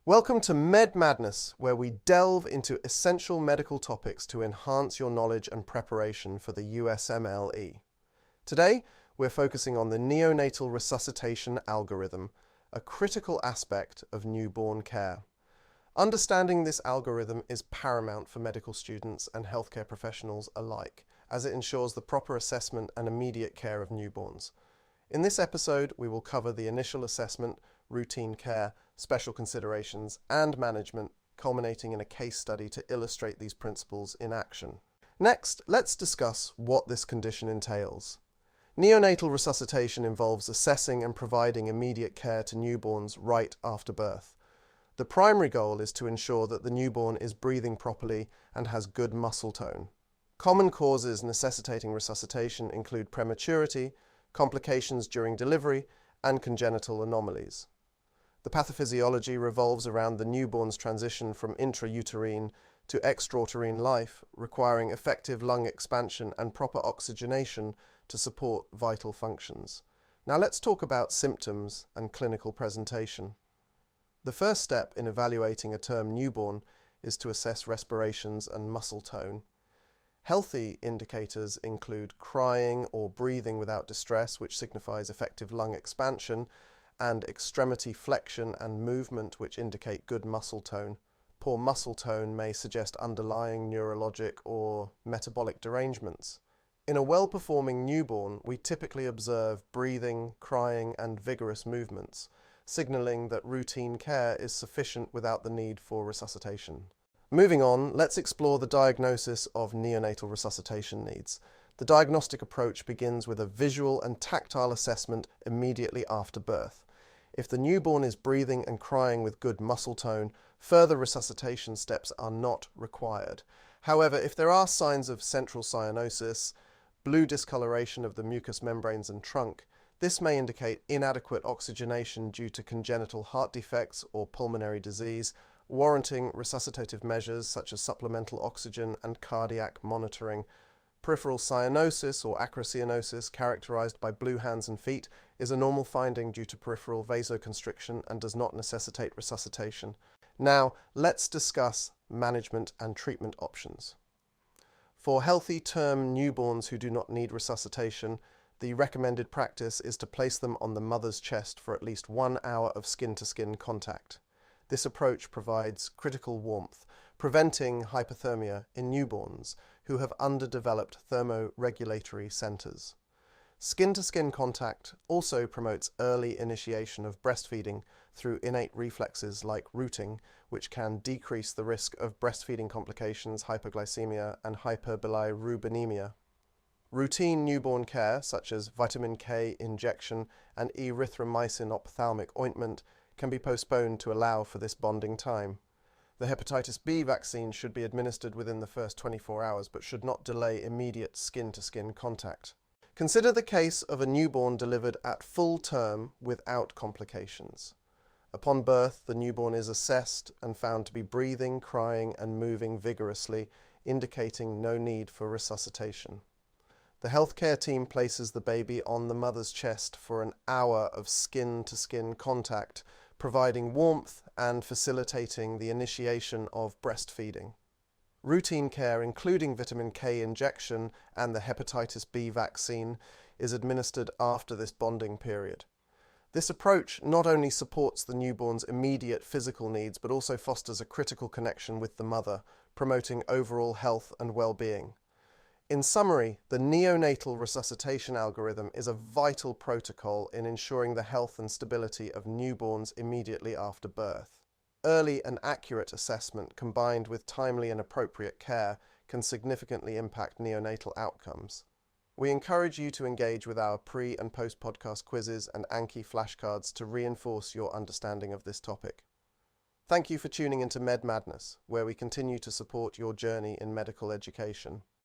Welcome to Med Madness, where we delve into essential medical topics to enhance your knowledge and preparation for the USMLE. Today, we're focusing on the Neonatal Resuscitation Algorithm, a critical aspect of newborn care. Understanding this algorithm is paramount for medical students and healthcare professionals alike, as it ensures the proper assessment and immediate care of newborns. In this episode, we will cover the initial assessment, routine care, special considerations, and management, culminating in a case study to illustrate these principles in action. Next, let's discuss what this condition entails. Neonatal resuscitation involves assessing and providing immediate care to newborns right after birth. The primary goal is to ensure that the newborn is breathing properly and has good muscle tone. Common causes necessitating resuscitation include prematurity, complications during delivery, and congenital anomalies. The pathophysiology revolves around the newborn's transition from intrauterine to extrauterine life, requiring effective lung expansion and proper oxygenation to support vital functions. Now let's talk about symptoms and clinical presentation. The first step in evaluating a term newborn is to assess respirations and muscle tone. Healthy indicators include crying or breathing without distress, which signifies effective lung expansion, and extremity flexion and movement, which indicate good muscle tone. Poor muscle tone may suggest underlying neurologic or metabolic derangements. In a well-performing newborn, we typically observe breathing, crying, and vigorous movements, signaling that routine care is sufficient without the need for resuscitation. Moving on, let's explore the diagnosis of neonatal resuscitation needs. The diagnostic approach begins with a visual and tactile assessment immediately after birth. If the newborn is breathing and crying with good muscle tone, further resuscitation steps are not required. However, if there are signs of central cyanosis, blue discoloration of the mucous membranes and trunk, this may indicate inadequate oxygenation due to congenital heart defects or pulmonary disease, warranting resuscitative measures such as supplemental oxygen and cardiac monitoring. Peripheral cyanosis or acrocyanosis, characterized by blue hands and feet, is a normal finding due to peripheral vasoconstriction and does not necessitate resuscitation. Now, let's discuss management and treatment options. For healthy term newborns who do not need resuscitation, the recommended practice is to place them on the mother's chest for at least 1 hour of skin-to-skin contact. This approach provides critical warmth, preventing hypothermia in newborns who have underdeveloped thermoregulatory centers. Skin-to-skin contact also promotes early initiation of breastfeeding through innate reflexes like rooting, which can decrease the risk of breastfeeding complications, hypoglycemia, and hyperbilirubinemia. Routine newborn care, such as vitamin K injection and erythromycin ophthalmic ointment, can be postponed to allow for this bonding time. The hepatitis B vaccine should be administered within the first 24 hours, but should not delay immediate skin-to-skin contact. Consider the case of a newborn delivered at full term without complications. Upon birth, the newborn is assessed and found to be breathing, crying, and moving vigorously, indicating no need for resuscitation. The healthcare team places the baby on the mother's chest for an hour of skin-to-skin contact, providing warmth and facilitating the initiation of breastfeeding. Routine care, including vitamin K injection and the hepatitis B vaccine, is administered after this bonding period. This approach not only supports the newborn's immediate physical needs, but also fosters a critical connection with the mother, promoting overall health and well-being. In summary, the neonatal resuscitation algorithm is a vital protocol in ensuring the health and stability of newborns immediately after birth. Early and accurate assessment combined with timely and appropriate care can significantly impact neonatal outcomes. We encourage you to engage with our pre- and post-podcast quizzes and Anki flashcards to reinforce your understanding of this topic. Thank you for tuning into Med Madness, where we continue to support your journey in medical education.